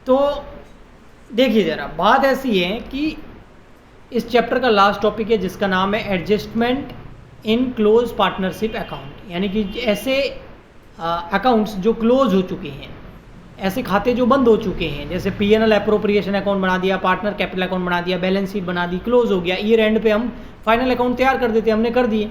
तो देखिए ज़रा, बात ऐसी है कि इस चैप्टर का लास्ट टॉपिक है जिसका नाम है adjustment in close partnership account, यानी कि ऐसे अकाउंट्स जो क्लोज हो चुके हैं, ऐसे खाते जो बंद हो चुके हैं, जैसे P&L अप्रोप्रिएशन अकाउंट बना दिया, पार्टनर कैपिटल अकाउंट बना दिया, बैलेंस शीट बना दी, क्लोज हो गया। ईयर एंड पे हम फाइनल अकाउंट तैयार कर देते, हमने कर दिए,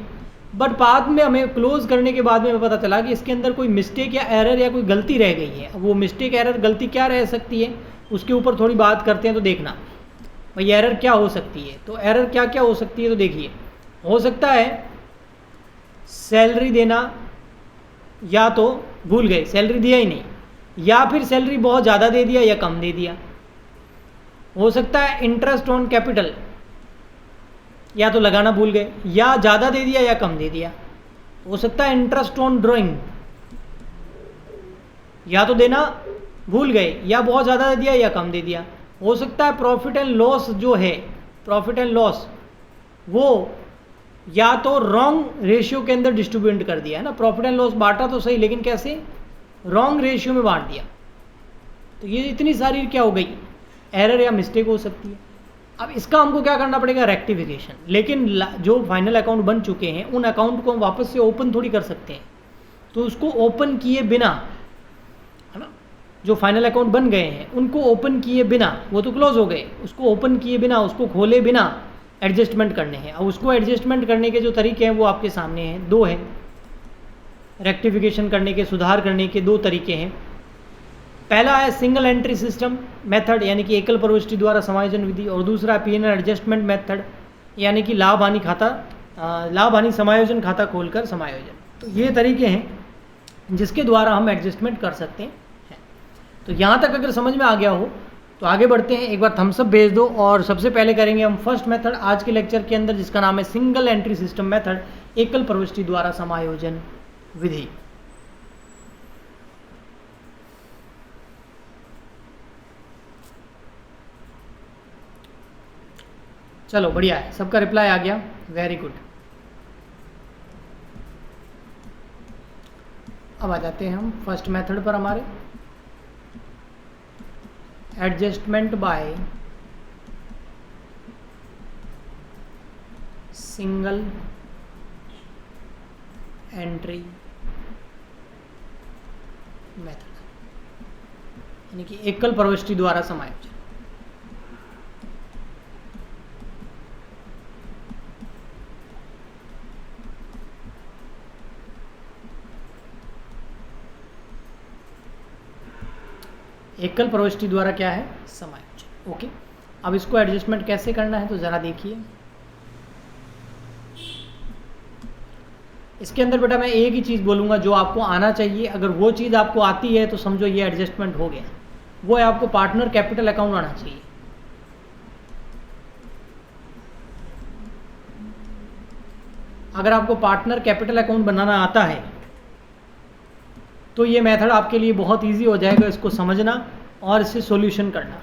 बट बाद में हमें क्लोज करने के बाद में हमें पता चला कि इसके अंदर कोई मिस्टेक या एरर या कोई गलती रह गई है। वो मिस्टेक एरर गलती क्या रह सकती है, उसके ऊपर थोड़ी बात करते हैं। तो देखना भाई एरर क्या हो सकती है। तो एरर क्या क्या हो सकती है, तो देखिए, हो सकता है सैलरी देना, या तो भूल गए सैलरी दिया ही नहीं, या फिर सैलरी बहुत ज़्यादा दे दिया या कम दे दिया। हो सकता है इंटरेस्ट ऑन कैपिटल, या तो लगाना भूल गए, या ज़्यादा दे दिया या कम दे दिया। हो सकता है इंटरेस्ट ऑन ड्राइंग, या तो देना भूल गए, या बहुत ज़्यादा दे दिया या कम दे दिया। हो सकता है प्रॉफिट एंड लॉस जो है, प्रॉफिट एंड लॉस वो या तो रॉन्ग रेशियो के अंदर डिस्ट्रीब्यूट कर दिया है ना, प्रॉफिट एंड लॉस बांटा तो सही, लेकिन कैसे, रॉन्ग रेशियो में बांट दिया। तो ये इतनी सारी क्या हो गई, एरर या मिस्टेक हो सकती है। अब इसका हमको क्या करना पड़ेगा, रेक्टिफिकेशन। लेकिन जो फाइनल अकाउंट बन चुके हैं उन अकाउंट को हम वापस से ओपन थोड़ी कर सकते हैं। तो उसको ओपन किए बिना, है ना, जो फाइनल अकाउंट बन गए हैं उनको ओपन किए बिना, वो तो क्लोज हो गए, उसको ओपन किए बिना, उसको खोले बिना एडजस्टमेंट करने हैं। और उसको एडजस्टमेंट करने के जो तरीके हैं वो आपके सामने हैं, दो हैं। रेक्टिफिकेशन करने के, सुधार करने के दो तरीके हैं। पहला है सिंगल एंट्री सिस्टम मेथड, यानी कि एकल प्रविष्टि द्वारा समायोजन विधि, और दूसरा है P&L एडजस्टमेंट मेथड, यानी कि लाभ हानि खाता, लाभ हानि समायोजन खाता खोलकर समायोजन। तो ये तरीके हैं जिसके द्वारा हम एडजस्टमेंट कर सकते हैं। तो यहाँ तक अगर समझ में आ गया हो तो आगे बढ़ते हैं। एक बार थम्स अप भेज दो। और सबसे पहले करेंगे हम फर्स्ट मेथड आज के लेक्चर के अंदर, जिसका नाम है सिंगल एंट्री सिस्टम मेथड, एकल प्रविष्टि द्वारा समायोजन विधि। चलो बढ़िया है, सबका रिप्लाई आ गया, वेरी गुड। अब आ जाते हैं हम फर्स्ट मेथड पर हमारे, adjustment by single entry method, यानी कि एकल प्रविष्टि द्वारा समायोजन। एकल प्रविष्टि द्वारा क्या है, समायोजन। ओके, अब इसको एडजस्टमेंट कैसे करना है तो ज़रा देखिए। इसके अंदर बेटा मैं एक ही चीज़ बोलूँगा जो आपको आना चाहिए। अगर वो चीज़ आपको आती है तो समझो ये एडजस्टमेंट हो गया। वो है आपको पार्टनर कैपिटल अकाउंट आना चाहिए। अगर आपको पार्टनर कैपिटल अकाउंट बनाना आता है तो ये मेथड आपके लिए बहुत इजी हो जाएगा, इसको समझना और इससे सॉल्यूशन करना।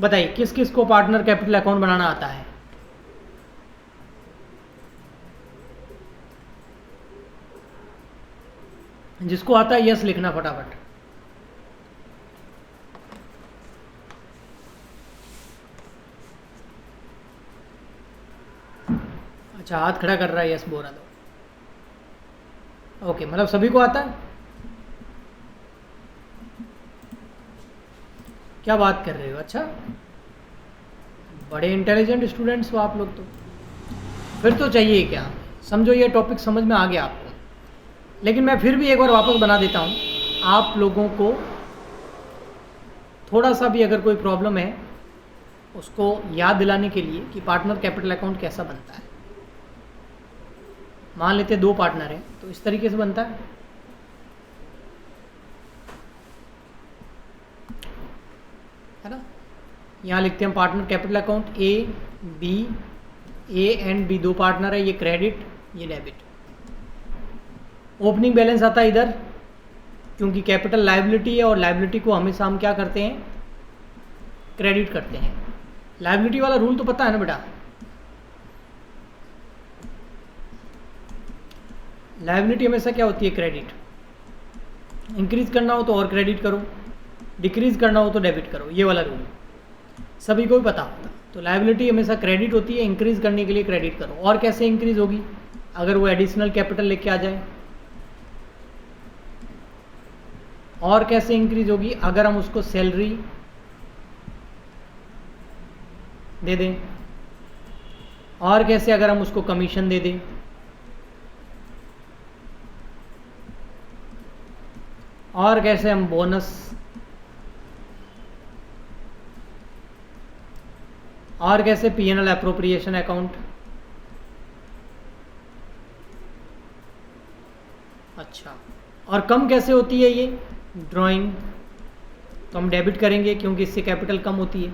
बताइए किस किस को पार्टनर कैपिटल अकाउंट बनाना आता है? जिसको आता है यस लिखना फटाफट। अच्छा, हाथ खड़ा कर रहा है, यस बोल रहा दो। ओके, मतलब सभी को आता है? क्या बात कर रहे हो, अच्छा बड़े इंटेलिजेंट स्टूडेंट्स हो आप लोग। तो फिर तो चाहिए क्या, समझो ये टॉपिक समझ में आ गया आपको। लेकिन मैं फिर भी एक बार वापस बना देता हूँ आप लोगों को। थोड़ा सा भी अगर कोई प्रॉब्लम है उसको याद दिलाने के लिए कि पार्टनर कैपिटल अकाउंट कैसा बनता है। मान लेते दो पार्टनर हैं तो इस तरीके से बनता है ना। यहाँ लिखते हैं partner capital account A B, A and B दो पार्टनर है, ये क्रेडिट ये डेबिट। ओपनिंग बैलेंस आता है इधर, क्योंकि कैपिटल लायबिलिटी है और लायबिलिटी को हमेशा हम क्या करते हैं, क्रेडिट करते हैं। लायबिलिटी वाला रूल तो पता है ना बेटा, लायबिलिटी हमेशा क्या होती है, क्रेडिट। इंक्रीज करना हो तो और क्रेडिट करो, डिक्रीज करना हो तो डेबिट करो, ये वाला रूल सभी को भी पता होता। तो लायबिलिटी हमेशा क्रेडिट होती है, इंक्रीज करने के लिए क्रेडिट करो। और कैसे इंक्रीज होगी? अगर वो एडिशनल कैपिटल लेके आ जाए। और कैसे इंक्रीज होगी? अगर हम उसको सैलरी दे दें। और कैसे? अगर हम उसको कमीशन दे दें। और कैसे? हम बोनस। और कैसे? PNL appropriation account. अच्छा, और कम कैसे होती है ये? ड्राइंग। तो हम डेबिट करेंगे क्योंकि इससे कैपिटल कम होती है।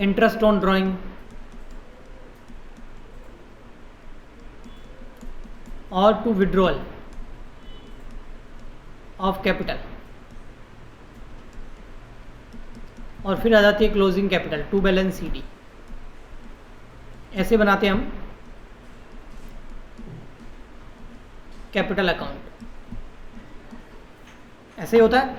Interest on drawing. और टू विड्रॉल ऑफ कैपिटल। और फिर आ जाती है closing capital, to balance C. D बनाते हैं हम कैपिटल अकाउंट। ऐसे ही होता है।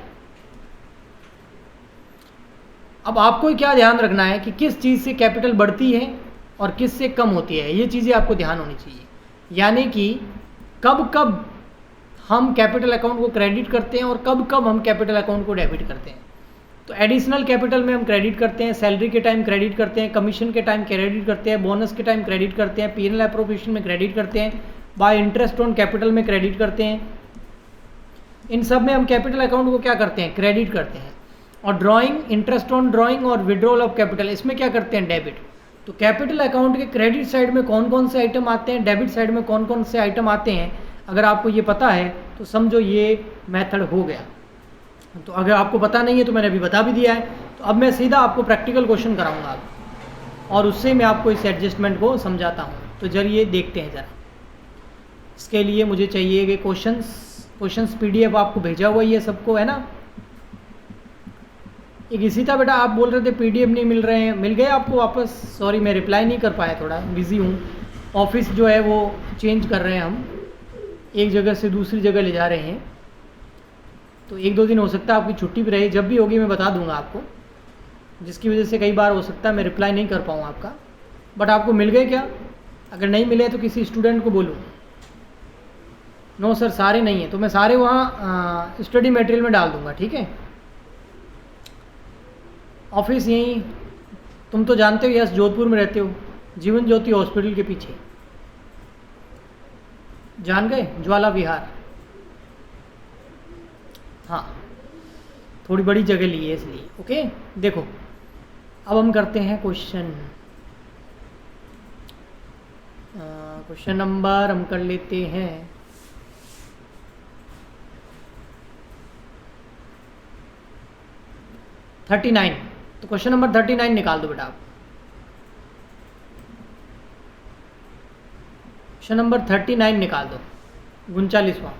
अब आपको क्या ध्यान रखना है कि किस चीज़ से कैपिटल बढ़ती है और किस से कम होती है, ये चीज़ें आपको ध्यान होनी चाहिए। यानी कि कब कब हम कैपिटल अकाउंट को क्रेडिट करते हैं और कब कब हम कैपिटल अकाउंट को डेबिट करते हैं। तो एडिशनल कैपिटल में हम क्रेडिट करते हैं, सैलरी के टाइम क्रेडिट करते हैं, कमीशन के टाइम क्रेडिट करते हैं, बोनस के टाइम क्रेडिट करते हैं, पीएनएल एप्रोप्रिएशन में क्रेडिट करते हैं, बाय इंटरेस्ट ऑन कैपिटल में क्रेडिट करते हैं। इन सब में हम कैपिटल अकाउंट को क्या करते हैं? क्रेडिट करते हैं। और ड्राइंग, इंटरेस्ट ऑन ड्राइंग और विड्रॉल ऑफ कैपिटल, इसमें क्या करते हैं? डेबिट। तो कैपिटल अकाउंट के क्रेडिट साइड में कौन कौन से आइटम आते हैं, डेबिट साइड में कौन कौन से आइटम आते हैं, अगर आपको ये पता है तो समझो ये मेथड हो गया। तो अगर आपको पता नहीं है तो मैंने अभी बता भी दिया है। तो अब मैं सीधा आपको प्रैक्टिकल क्वेश्चन कराऊंगा और उससे मैं आपको इस एडजस्टमेंट को समझाता हूँ। तो जरिए देखते हैं ज़रा। इसके लिए मुझे चाहिए कि क्वेश्चंस पीडीएफ आपको भेजा हुआ ही है सबको, है ना? एक इसी था बेटा, आप बोल रहे थे पीडीएफ नहीं मिल रहे हैं, मिल गए आपको वापस? सॉरी मैं रिप्लाई नहीं कर पाया, थोड़ा बिजी हूँ। ऑफिस जो है वो चेंज कर रहे हैं हम, एक जगह से दूसरी जगह ले जा रहे हैं। तो 1-2 दिन हो सकता है आपकी छुट्टी भी रहे, जब भी होगी मैं बता दूंगा आपको, जिसकी वजह से कई बार हो सकता है मैं रिप्लाई नहीं कर पाऊँ आपका। बट आपको मिल गए क्या? अगर नहीं मिले तो किसी स्टूडेंट को बोलूँ। नो सर सारे नहीं हैं, तो मैं सारे वहाँ स्टडी मटेरियल में डाल दूंगा, ठीक है? ऑफिस यहीं, तुम तो जानते हो, यस जोधपुर में रहते हो, जीवन ज्योति हॉस्पिटल के पीछे, जान गए? ज्वाला विहार। हाँ, थोड़ी बड़ी जगह ली है इसलिए। ओके, देखो अब हम करते हैं क्वेश्चन नंबर हम कर लेते हैं 39। तो क्वेश्चन नंबर 39 निकाल दो बेटा आप। क्वेश्चन नंबर 39 निकाल दो, 39वां।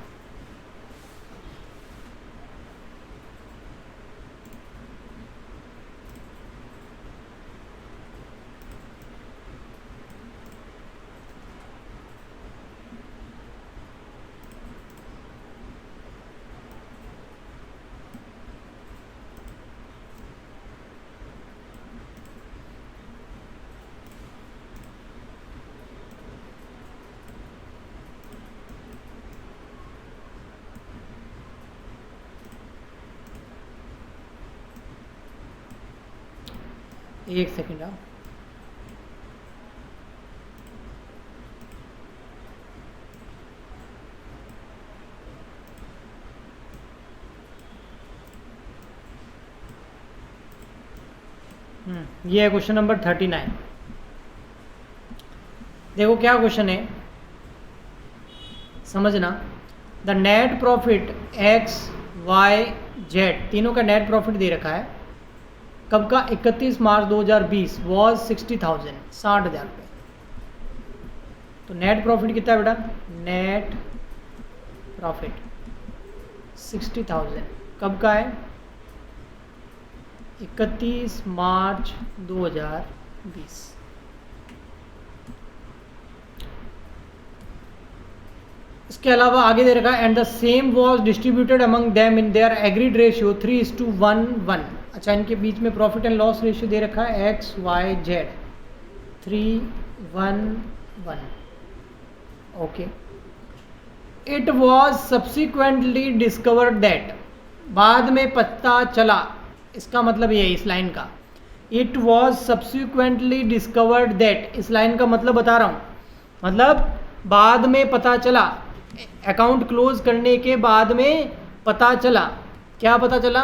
एक सेकेंड आप। ये है क्वेश्चन नंबर 39। देखो क्या क्वेश्चन है, समझना। The net profit X Y Z तीनों का नेट प्रॉफिट दे रखा है। कब का? 31 मार्च 2020 वॉज 60,000, 60,000 रुपये। तो नेट प्रॉफिट कितना है बेटा? नेट प्रॉफिट 60,000 कब का है? 31 मार्च 2020। इसके अलावा आगे दे रखा है and the same was distributed among them in their agreed ratio 3:1:1। अच्छा, इनके बीच में प्रॉफिट एंड लॉस रेशियो दे रखा है XYZ 3:1:1। Okay, it was subsequently discovered that, बाद में पता चला, इसका मतलब ये है इस लाइन का, it was subsequently discovered that, इस लाइन का मतलब बता रहा हूँ, मतलब बाद में पता चला, अकाउंट क्लोज करने के बाद में पता चला, क्या पता चला,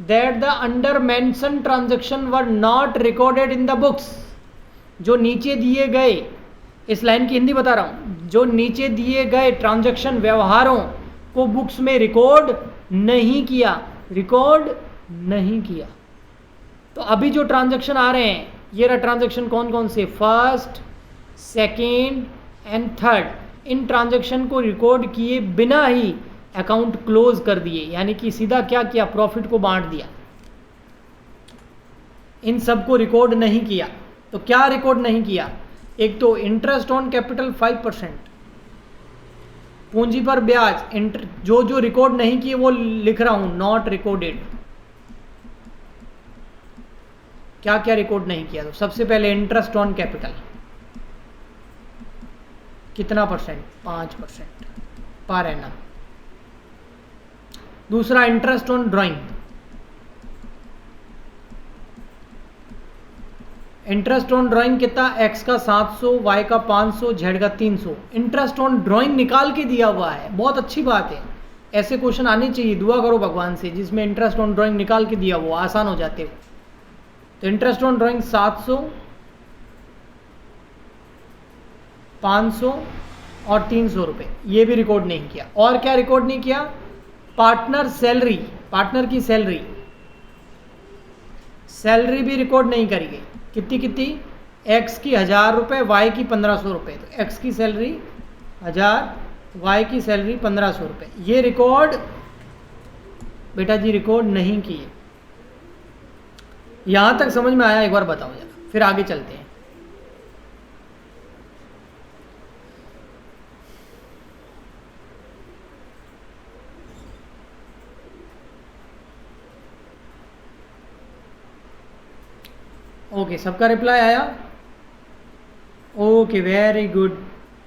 that the under mention transaction were not recorded in the books, जो नीचे दिए गए, इस लाइन की हिंदी बता रहा हूँ, जो नीचे दिए गए ट्रांजैक्शन व्यवहारों को बुक्स में रिकॉर्ड नहीं किया, रिकॉर्ड नहीं किया। तो अभी जो ट्रांजैक्शन आ रहे हैं, ये रहा ट्रांजैक्शन कौन कौन से, first, second and third, in transaction को रिकॉर्ड किए बिना ही अकाउंट क्लोज कर दिए, यानी कि सीधा क्या किया, प्रॉफिट को बांट दिया, इन सब को रिकॉर्ड नहीं किया। तो क्या रिकॉर्ड नहीं किया, एक तो इंटरेस्ट ऑन कैपिटल 5%, पूंजी पर ब्याज, जो जो रिकॉर्ड नहीं किए वो लिख रहा हूं, नॉट रिकॉर्डेड। क्या क्या रिकॉर्ड नहीं किया, तो सबसे पहले इंटरेस्ट ऑन कैपिटल कितना परसेंट, 5% पर एनम। दूसरा interest on drawing, interest on drawing कितना, एक्स का 700, वाई का 500, जेड का 300। इंटरेस्ट ऑन ड्राइंग निकाल के दिया हुआ है, बहुत अच्छी बात है, ऐसे क्वेश्चन आने चाहिए, दुआ करो भगवान से जिसमें इंटरेस्ट ऑन ड्राइंग निकाल के दिया हुआ, आसान हो जाते हो। तो इंटरेस्ट ऑन ड्राइंग 700, 500 और 300 रुपये, ये भी रिकॉर्ड नहीं किया। और क्या रिकॉर्ड नहीं किया, पार्टनर सैलरी, पार्टनर की सैलरी, सैलरी भी रिकॉर्ड नहीं करी गई, कितनी कितनी, एक्स की 1000 रुपये, वाई की 1500 रुपये। तो एक्स की सैलरी 1000, वाई की सैलरी 1500 रुपये, ये रिकॉर्ड बेटा जी रिकॉर्ड नहीं किए। यहां तक समझ में आया, एक बार बताओ जरा, फिर आगे चलते हैं। ओके, सबका रिप्लाई आया, okay, very good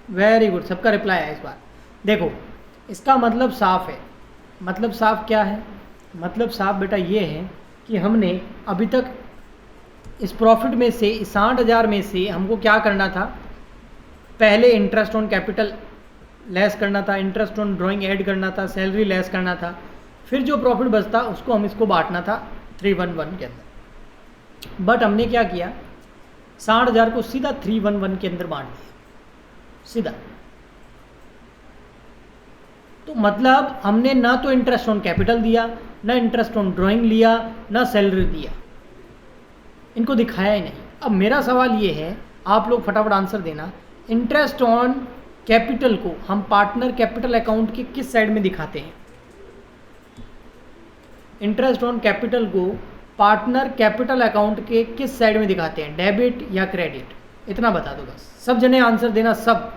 very good, सबका रिप्लाई आया इस बार। देखो, इसका मतलब साफ है, मतलब साफ क्या है, मतलब साफ बेटा ये है कि हमने अभी तक इस प्रॉफिट में से, इस 60,000 में से हमको क्या करना था, पहले इंटरेस्ट ऑन कैपिटल लेस करना था, इंटरेस्ट ऑन ड्राइंग ऐड करना था, सैलरी लेस करना था, फिर जो प्रॉफिट बचता उसको हम इसको बांटना था 311 के अंदर। बट हमने क्या किया, 60,000 को सीधा 311 के अंदर बांट दिया, सीधा। तो मतलब हमने ना तो इंटरेस्ट ऑन कैपिटल दिया, ना इंटरेस्ट ऑन ड्राइंग लिया, ना सैलरी दिया, इनको दिखाया ही नहीं। अब मेरा सवाल ये है, आप लोग फटाफट आंसर देना, इंटरेस्ट ऑन कैपिटल को हम पार्टनर कैपिटल अकाउंट के किस साइड में दिखाते हैं, इंटरेस्ट ऑन कैपिटल को पार्टनर कैपिटल अकाउंट के किस साइड में दिखाते हैं, डेबिट या क्रेडिट, इतना बता दो बस, सब जने आंसर देना, सब।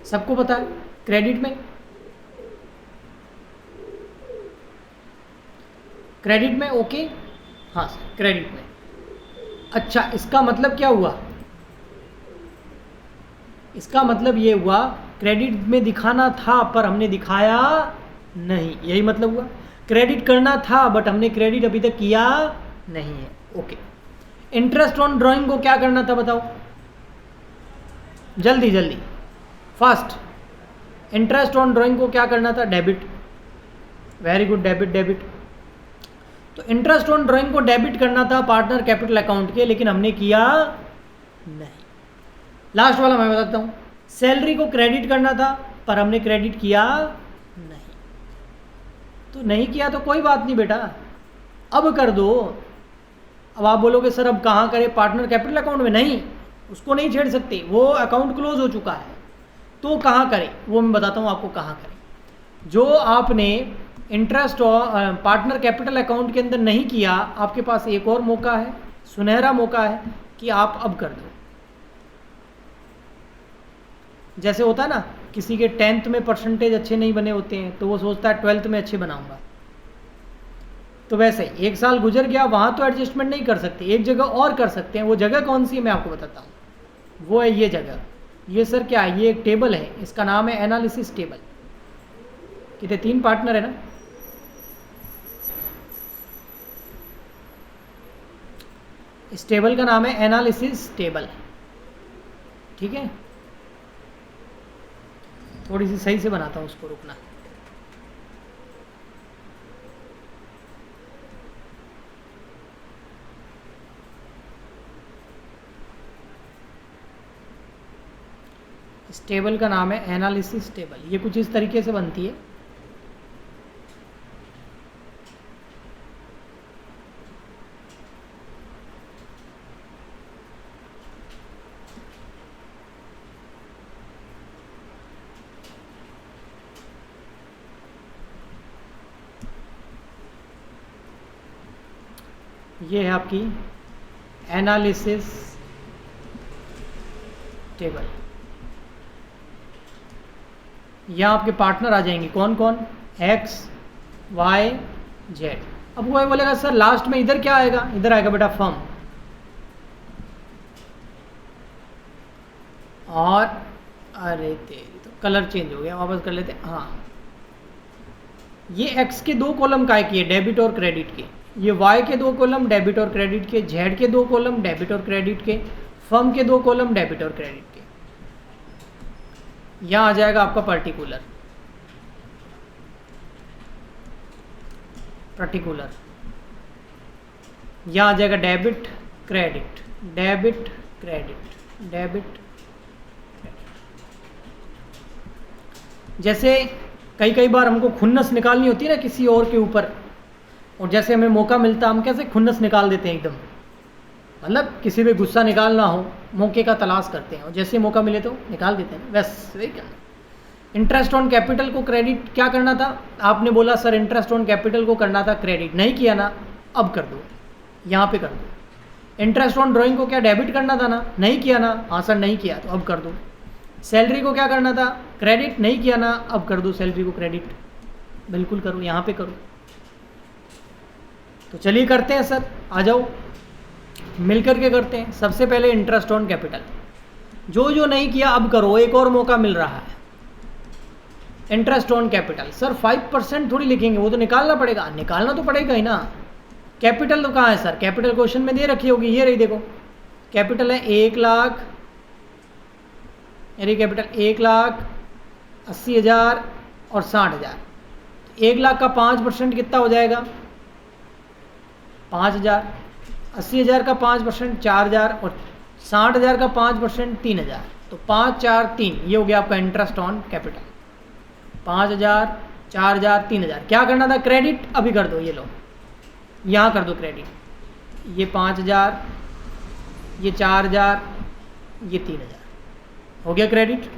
सबको पता है, क्रेडिट में, क्रेडिट में, ओके, हाँ सर क्रेडिट में। अच्छा, इसका मतलब क्या हुआ, इसका मतलब ये हुआ क्रेडिट में दिखाना था पर हमने दिखाया नहीं, यही मतलब हुआ। क्रेडिट करना था बट हमने क्रेडिट अभी तक किया नहीं है, ओके। इंटरेस्ट ऑन ड्राइंग को क्या करना था बताओ, जल्दी जल्दी, फास्ट। इंटरेस्ट ऑन ड्राइंग को क्या करना था, debit, very good, debit debit. तो इंटरेस्ट ऑन ड्राइंग को डेबिट करना था पार्टनर कैपिटल अकाउंट के, लेकिन हमने किया नहीं। लास्ट वाला मैं बताता हूँ, सैलरी को क्रेडिट करना था पर हमने क्रेडिट किया नहीं। तो नहीं किया तो कोई बात नहीं बेटा, अब कर दो। अब आप बोलोगे सर अब कहाँ करें, पार्टनर कैपिटल अकाउंट में, नहीं, उसको नहीं छेड़ सकते, वो अकाउंट क्लोज हो चुका है। तो कहाँ करें, वो मैं बताता हूँ आपको कहाँ करें। जो आपने इंटरेस्ट पार्टनर कैपिटल अकाउंट के अंदर नहीं किया, आपके पास एक और मौका है, सुनहरा मौका है कि आप अब कर दो। जैसे होता है ना, किसी के 10th में परसेंटेज अच्छे नहीं बने होते हैं तो वो सोचता है 12th में अच्छे बनाऊंगा। तो वैसे 1 साल गुजर गया, वहाँ तो एडजस्टमेंट नहीं कर सकते, एक जगह और कर सकते हैं। वो जगह कौन सी है मैं आपको बताता हूँ, वो है ये जगह। ये सर क्या है, ये एक टेबल है, इसका नाम है एनालिसिस टेबल। कितने 3 पार्टनर है ना, इस टेबल का नाम है एनालिसिस टेबल। ठीक है, थोड़ी सी सही से बनाता हूँ उसको, रुकना। इस टेबल का नाम है एनालिसिस टेबल। ये कुछ इस तरीके से बनती है। ये है आपकी एनालिसिस टेबल। यहाँ आपके पार्टनर आ जाएंगे, कौन कौन, एक्स वाई जेड। अब वो बोलेगा सर लास्ट में इधर क्या आएगा, इधर आएगा बेटा फर्म। और अरे तेरी तो कलर चेंज हो गया, वापस कर लेते हैं। हाँ, ये एक्स के 2 कॉलम काय के, डेबिट और क्रेडिट के। ये वाई के 2 कॉलम डेबिट और क्रेडिट के, जेड के 2 कॉलम डेबिट और क्रेडिट के, फर्म के 2 कॉलम डेबिट और क्रेडिट के। यहाँ आ जाएगा आपका पर्टिकुलर। यहाँ आ जाएगा debit credit, debit credit, debit credit. जैसे कई बार हमको खुन्नस निकालनी होती है ना किसी और के ऊपर, और जैसे हमें मौका मिलता है हम कैसे खुन्नस निकाल देते हैं एकदम, मतलब किसी पे गुस्सा निकालना हो, मौके का तलाश करते हैं और जैसे मौका मिले तो निकाल देते हैं। बस वही करना। इंटरेस्ट ऑन कैपिटल को क्रेडिट क्या करना था, आपने बोला सर इंटरेस्ट ऑन कैपिटल को करना था क्रेडिट, नहीं किया ना, अब कर दो, यहाँ पे कर दो। इंटरेस्ट ऑन ड्राइंग को क्या डेबिट करना था ना, नहीं किया ना, हाँ सर नहीं किया, तो अब कर दो। सैलरी को क्या करना था, क्रेडिट, नहीं किया ना, अब कर दो सैलरी को क्रेडिट, बिल्कुल करो, यहाँ पे करो। तो चलिए करते हैं सर, आ जाओ मिलकर के करते हैं। सबसे पहले इंटरेस्ट ऑन कैपिटल, जो नहीं किया अब करो, एक और मौका मिल रहा है। इंटरेस्ट ऑन कैपिटल, सर 5% थोड़ी लिखेंगे, वो तो निकालना पड़ेगा, निकालना तो पड़ेगा ही ना। कैपिटल तो कहाँ है सर, कैपिटल क्वेश्चन में दे रखी होगी, ये रही देखो, कैपिटल है 1 लाख, मेरी कैपिटल 1,80,000 और 60,000। 1 लाख का 5% कितना हो जाएगा, 5,000। 80,000 का 5% 4,000 और 60,000 का 5% 3,000। तो 5, 4, 3, ये हो गया आपका इंटरेस्ट ऑन कैपिटल। 5,000, 4,000, 3,000। क्या करना था, क्रेडिट अभी कर दो, ये लो यहाँ कर दो क्रेडिट। ये 5,000, ये 4,000, ये 3,000 हो गया क्रेडिट।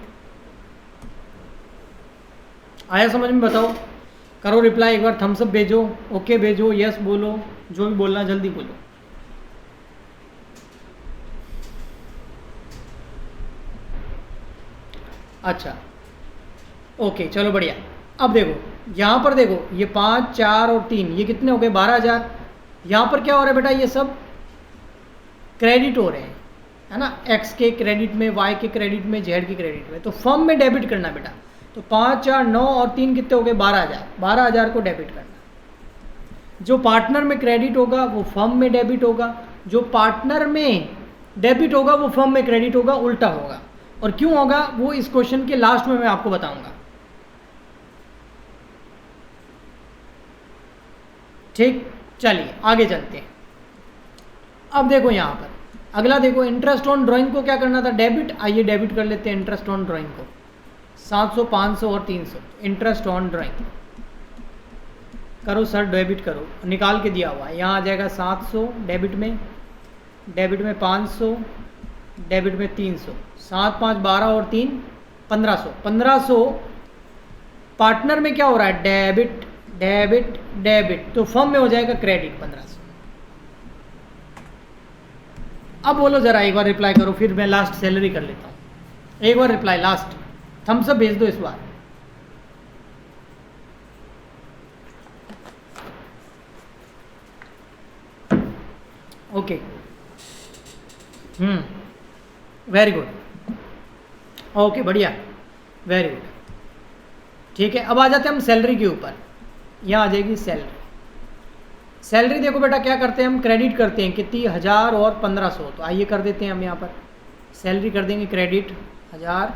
आया समझ में, बताओ, करो रिप्लाई, एक बार थम्स अप भेजो, ओके भेजो, यस बोलो, जो भी बोलना जल्दी बोलो। अच्छा ओके, चलो बढ़िया। अब देखो यहाँ पर देखो, ये 5, 4 और 3, ये कितने हो गए, 12,000। यहाँ पर क्या हो रहा है बेटा, ये सब क्रेडिट हो रहे हैं, है ना, एक्स के क्रेडिट में, वाई के क्रेडिट में, जेड के क्रेडिट में। तो फर्म में डेबिट करना बेटा। तो 5, 4, 9 और 3 कितने हो गए, 12,000। 12,000 को डेबिट करना। जो पार्टनर में क्रेडिट होगा वो फर्म में डेबिट होगा, जो पार्टनर में डेबिट होगा वो फर्म में क्रेडिट होगा, उल्टा होगा। और क्यों होगा वो इस क्वेश्चन के लास्ट में मैं आपको बताऊंगा। ठीक, चलिए आगे चलते हैं। अब देखो यहाँ पर अगला देखो, इंटरेस्ट ऑन ड्राइंग को क्या करना था, डेबिट। आइए डेबिट कर लेते हैं इंटरेस्ट ऑन ड्राइंग को, 700, 500 और 300। इंटरेस्ट ऑन ड्राइंग करो सर, डेबिट करो, निकाल के दिया हुआ है। यहाँ आ जाएगा 700 डेबिट में 500, डेबिट में 300। 7, 5, 12 और 3, 1500। 1500 पार्टनर में क्या हो रहा है, डेबिट डेबिट डेबिट, तो फर्म में हो जाएगा क्रेडिट 1500। अब बोलो जरा, एक बार रिप्लाई करो, फिर मैं लास्ट सैलरी कर लेता हूँ। एक बार रिप्लाई लास्ट, थम्स अप भेज दो इस बार। ओके, वेरी गुड, ओके बढ़िया, वेरी गुड। ठीक है, अब आ जाते हैं हम सैलरी के ऊपर। यहाँ आ जाएगी सैलरी। सैलरी देखो बेटा क्या करते हैं हम, क्रेडिट करते हैं कितनी, 1000 और 1500। तो आइए कर देते हैं हम यहाँ पर सैलरी कर देंगे क्रेडिट 1000,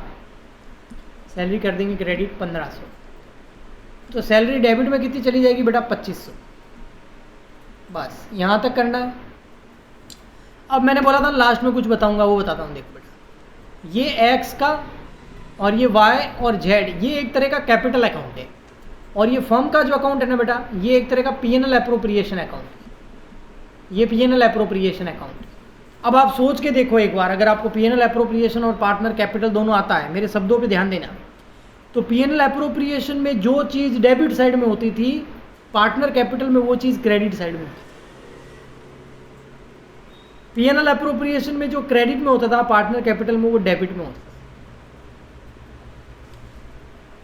सैलरी कर देंगे क्रेडिट 1500। तो सैलरी डेबिट में कितनी चली जाएगी बेटा, 2500। बस यहाँ तक करना है। अब मैंने बोला था लास्ट में कुछ बताऊंगा, वो बताता हूँ। देखो बेटा, ये एक्स का और ये वाई और जेड, ये एक तरह का कैपिटल अकाउंट है, और ये फर्म का जो अकाउंट है ना बेटा, ये एक तरह का पीएनएल एप्रोप्रिएशन अकाउंट है। ये पीएनएल एप्रोप्रिएशन अकाउंट है। अब आप सोच के देखो एक बार, अगर आपको पीएनएल एप्रोप्रिएशन और पार्टनर कैपिटल दोनों आता है, मेरे शब्दों पे ध्यान देना, तो पीएनएल एप्रोप्रिएशन में जो चीज़ डेबिट साइड में होती थी, पार्टनर कैपिटल में वो चीज़ क्रेडिट साइड में होती थी। पीएनएल एप्रोप्रिएशन में जो क्रेडिट में होता था, पार्टनर कैपिटल में वो डेबिट में होता था।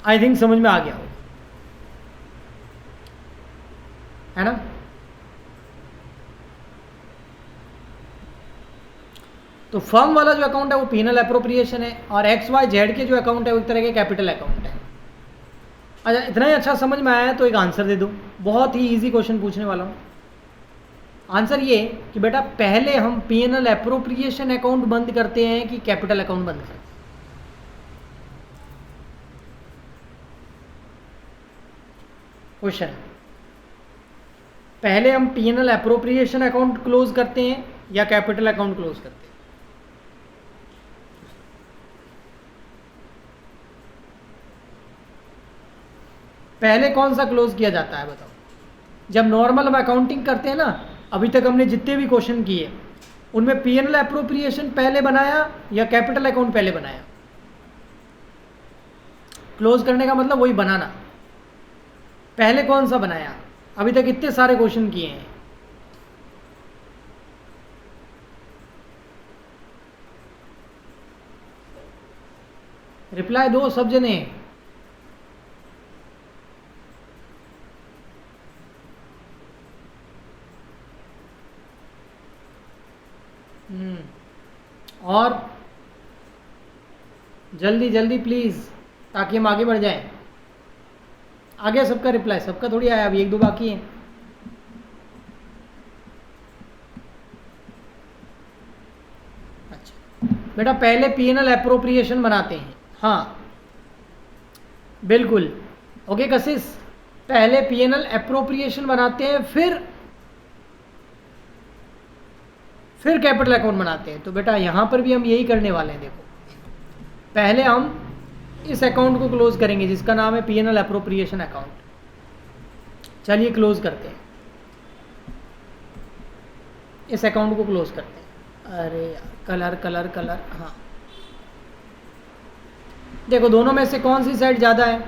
आई थिंक समझ में आ गया हो, है ना। तो फर्म वाला जो अकाउंट है वो पीएनएल एप्रोप्रिएशन है, और एक्स वाई जेड के जो अकाउंट है वो एक तरह के कैपिटल अकाउंट है। अच्छा, इतना ही अच्छा समझ में आया तो एक आंसर दे दो। बहुत ही इजी क्वेश्चन पूछने वाला हूँ। आंसर ये कि बेटा पहले हम पीएनएल एप्रोप्रिएशन अकाउंट बंद करते हैं कि कैपिटल अकाउंट बंद करते हैं। क्वेश्चन, पहले हम पीएनएल एप्रोप्रिएशन अकाउंट क्लोज करते हैं या कैपिटल अकाउंट क्लोज करते हैं? पहले कौन सा क्लोज किया जाता है बताओ? जब नॉर्मल हम अकाउंटिंग करते हैं ना, अभी तक हमने जितने भी क्वेश्चन किए उनमें पीएनएल एप्रोप्रिएशन पहले बनाया या कैपिटल अकाउंट पहले बनाया? क्लोज करने का मतलब वही बनाना। पहले कौन सा बनाया? अभी तक इतने सारे क्वेश्चन किए हैं। रिप्लाई दो सब जने। और जल्दी जल्दी प्लीज, ताकि हम आगे बढ़ जाएं। आ गया सबका रिप्लाई? सबका थोड़ी आया, अभी एक दो बाकी हैं। अच्छा बेटा, पहले पीएनएल एप्रोप्रिएशन बनाते हैं। हाँ बिल्कुल, ओके कशिश, पहले पीएनएल एप्रोप्रिएशन बनाते हैं, फिर कैपिटल अकाउंट बनाते हैं। तो बेटा यहाँ पर भी हम यही करने वाले हैं। देखो, पहले हम इस अकाउंट को क्लोज करेंगे जिसका नाम है पीएनएल एप्रोप्रिएशन अकाउंट। चलिए क्लोज करते हैं, इस अकाउंट को क्लोज करते हैं। अरे कलर कलर कलर, हाँ देखो दोनों में से कौन सी साइड ज़्यादा है?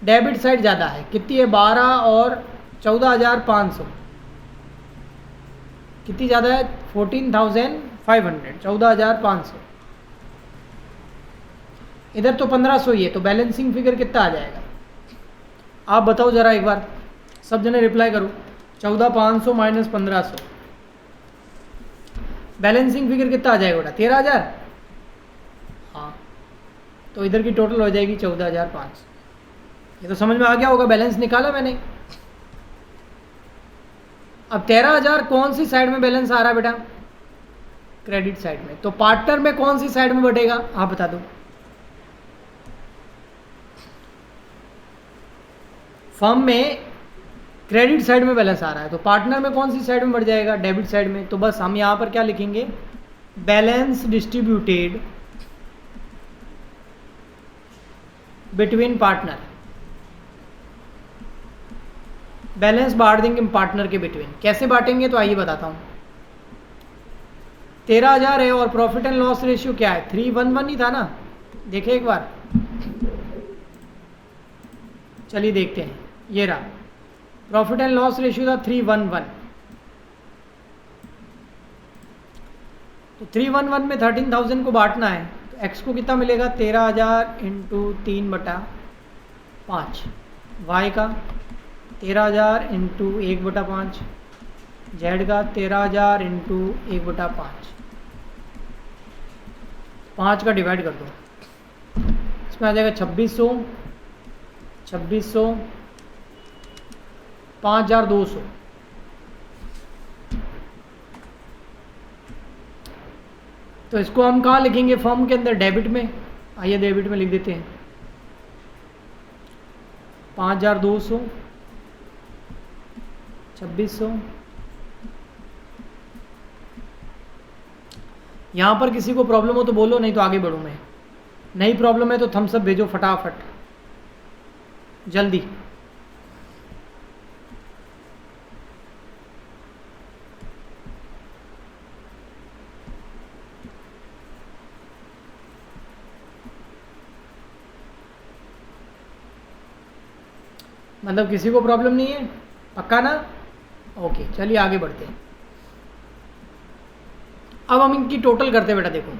डेबिट साइड ज़्यादा है। कितनी है? 12 और 14,500। कितनी ज़्यादा है? 14,500, 14,500। इधर तो 1500 ही है, तो बैलेंसिंग फिगर कितना आ जाएगा? आप बताओ ज़रा एक बार, सब जने रिप्लाई करो। 14,500 माइनस 1500, बैलेंसिंग फिगर कितना आ जाएगा बेटा? 13,000। हाँ, तो इधर की टोटल हो जाएगी 14,500। ये तो समझ में आ गया होगा, बैलेंस निकाला मैंने। अब 13,000 कौन सी साइड में बैलेंस आ रहा है बेटा? क्रेडिट साइड में। तो पार्टनर में कौन सी साइड में बढ़ेगा? आप बता दो। फर्म में क्रेडिट साइड में बैलेंस आ रहा है, तो पार्टनर में कौन सी साइड में बढ़ जाएगा? डेबिट साइड में। तो बस हम यहाँ पर क्या लिखेंगे? Balance distributed between partner. Balance बांट देंगे पार्टनर के बिटवीन। कैसे बांटेंगे? तो आइए बताता हूँ। 13,000 है और प्रॉफिट एंड लॉस रेशियो क्या है? 3:1 ही था ना? देखें एक बार, चलिए देखते हैं। ये रहा, प्रॉफिट एंड लॉस रेशियो था 3:1। तो 311 में 13,000 को बांटना है, तो x को कितना मिलेगा 13,000 इंटू 3/5, y का 13,000 इंटू 1/5, z का 13,000 इंटू 1/5, 5 का डिवाइड कर दो, इसमें आ जाएगा 2600, 5,200। तो इसको हम कहाँ लिखेंगे फॉर्म के अंदर, डेबिट में। आइए डेबिट में लिख देते हैं 5,200, 2600। यहाँ पर किसी को प्रॉब्लम हो तो बोलो, नहीं तो आगे बढ़ूँ मैं। नहीं प्रॉब्लम है तो थम्स अप भेजो फटाफट, जल्दी। मतलब किसी को प्रॉब्लम नहीं है, पक्का ना? ओके, चलिए आगे बढ़ते हैं। अब हम इनकी टोटल करते हैं बेटा। देखो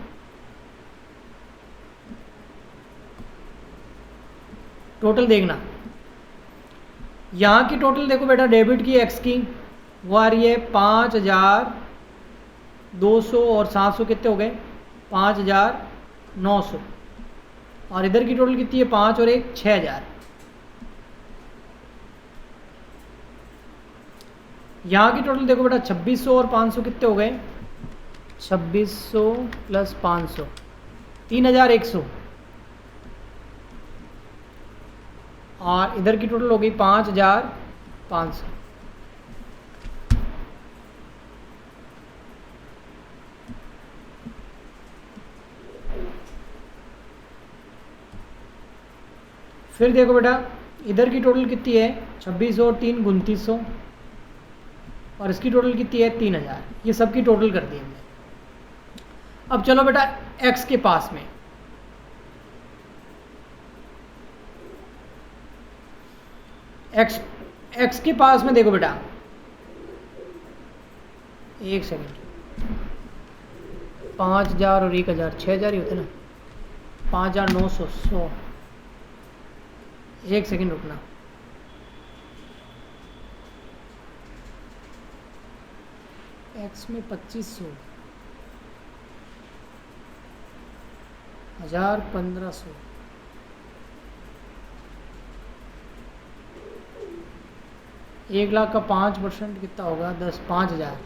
टोटल देखना, यहाँ की टोटल देखो बेटा, डेबिट की एक्स की वो आ रही है 5,200 और 700 कितने हो गए 5,900। और इधर की टोटल कितनी है 5 और 1 6,000। यहाँ की टोटल देखो बेटा 2600 और 500 कितने हो गए 2600 प्लस 500 3,100। और इधर की टोटल हो गई 5,500। फिर देखो बेटा इधर की टोटल कितनी है 2600 और 3 2900। और इसकी टोटल कितनी है 3,000। ये सब की टोटल कर दी हमने। अब चलो बेटा x के पास में, x के पास में देखो बेटा, एक सेकंड, 5,000 और 1,000 6,000 ही होते ना, 5,900 100। एक सेकंड रुकना, x में 2500 1,000 1,500 1,00,000 का 5% कितना होगा 10 5,000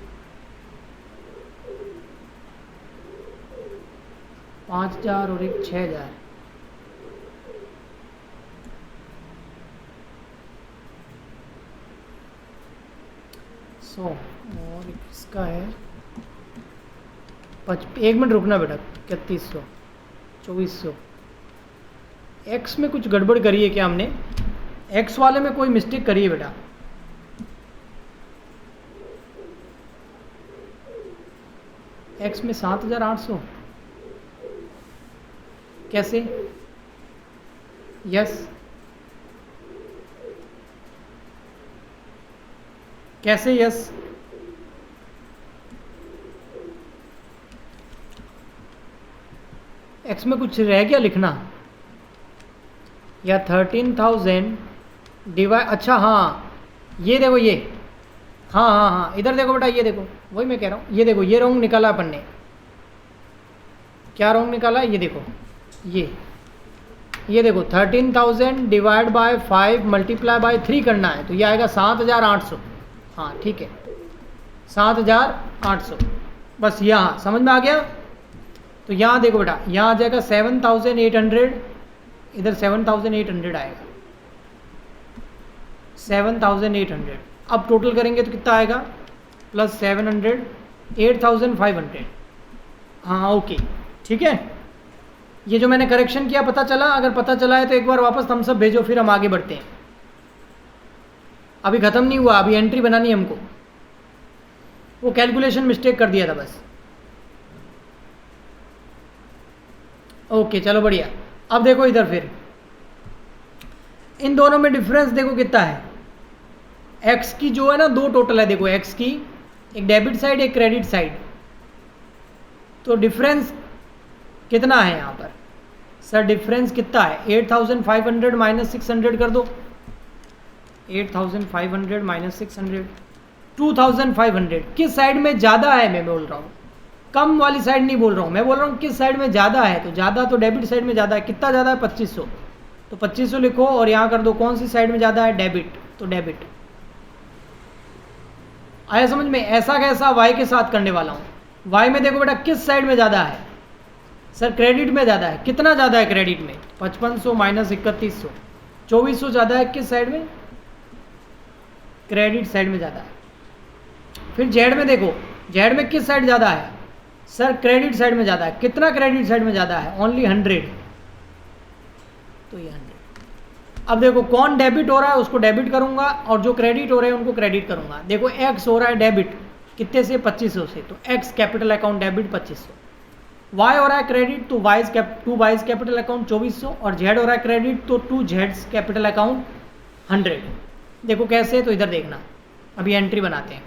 5,000 और एक 6,000 100 और इसका है 1 मिनट रुकना बेटा 3100 2400। एक्स में कुछ गड़बड़ करी है क्या हमने, एक्स वाले में कोई मिस्टेक करी है बेटा। एक्स में 7,800 कैसे, यस कैसे, यस एक्स में कुछ रह गया लिखना, या 13,000 डिवाइड, अच्छा हाँ ये देखो ये, हाँ हाँ हाँ इधर देखो बेटा, ये देखो वही मैं कह रहा हूँ, ये देखो ये रॉन्ग निकाला अपन ने। क्या रॉन्ग निकाला, ये देखो ये देखो 13,000 डिवाइड बाय 5 मल्टीप्लाई बाय 3 करना है, तो ये आएगा 7,800। हाँ ठीक है 7,800, बस यहाँ समझ में आ गया। तो यहाँ देखो बेटा, यहाँ आ जाएगा 7,800, इधर 7,800 आएगा 7,800। अब टोटल करेंगे तो कितना आएगा प्लस 700 8,500। हाँ ओके ठीक है, ये जो मैंने करेक्शन किया पता चला, अगर पता चला है तो एक बार वापस थम्स अप भेजो, फिर हम आगे बढ़ते हैं। अभी ख़त्म नहीं हुआ, अभी एंट्री बनानी है हमको, वो कैलकुलेशन मिस्टेक कर दिया था बस। ओके चलो बढ़िया। अब देखो इधर फिर इन दोनों में डिफरेंस देखो कितना है। एक्स की जो है ना दो टोटल है, देखो एक्स की एक डेबिट साइड एक क्रेडिट साइड। तो डिफरेंस कितना है यहाँ पर सर? डिफरेंस कितना है? 8500 माइनस 600 कर दो। 8500 माइनस 600 2500। किस साइड में ज़्यादा है मैं बोल रहा हूँ, कम वाली साइड नहीं बोल रहा हूँ, मैं बोल रहा हूँ किस साइड में ज़्यादा है। तो ज़्यादा तो डेबिट साइड में ज़्यादा है। कितना ज़्यादा है? 2500। तो 2500 लिखो और यहाँ कर दो कौन सी साइड में ज़्यादा है? डेबिट। तो डेबिट। आया समझ में? ऐसा कैसा वाई के साथ करने वाला हूँ। वाई में देखो बेटा किस साइड में ज़्यादा है सर? क्रेडिट में ज़्यादा है। कितना ज़्यादा है क्रेडिट में? 5500 माइनस 3100, 2400 ज़्यादा है। किस साइड में? क्रेडिट साइड में ज़्यादा है। फिर जेड में देखो, जेड में किस साइड ज़्यादा है सर? क्रेडिट साइड में ज़्यादा है। कितना क्रेडिट साइड में ज़्यादा है? ओनली 100। तो ये 100। अब देखो कौन डेबिट हो रहा है उसको डेबिट करूंगा और जो क्रेडिट हो रहे हैं उनको क्रेडिट करूंगा। देखो एक्स हो रहा है डेबिट, कितने से? 2500 से। तो X capital account debit 2500। Y हो रहा है क्रेडिट, तो टू वाइज कैपिटल अकाउंट 2400। और जेड हो रहा है क्रेडिट, तो टू जेड्स कैपिटल अकाउंट 100। देखो कैसे? तो इधर देखना, अभी एंट्री बनाते हैं।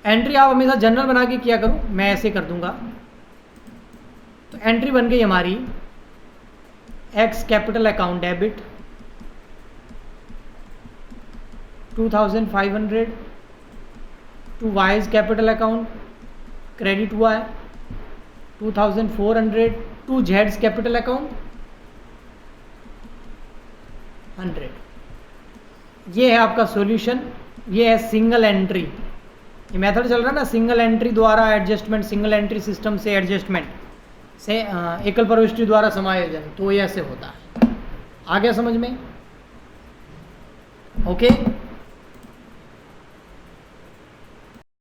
एंट्री आप हमेशा जनरल बना के किया करो, मैं ऐसे कर दूंगा। तो एंट्री बन गई हमारी X capital account debit 2500, to Y's capital account credit हुआ है 2400, टू जेड्स कैपिटल अकाउंट 100। ये है आपका सॉल्यूशन। ये है सिंगल एंट्री। ये मेथड चल रहा है ना, सिंगल एंट्री द्वारा एडजस्टमेंट, सिंगल एंट्री सिस्टम से एडजस्टमेंट से एकल प्रविष्टि द्वारा समायोजन। तो ये ऐसे होता है। आ गया समझ में? ओके।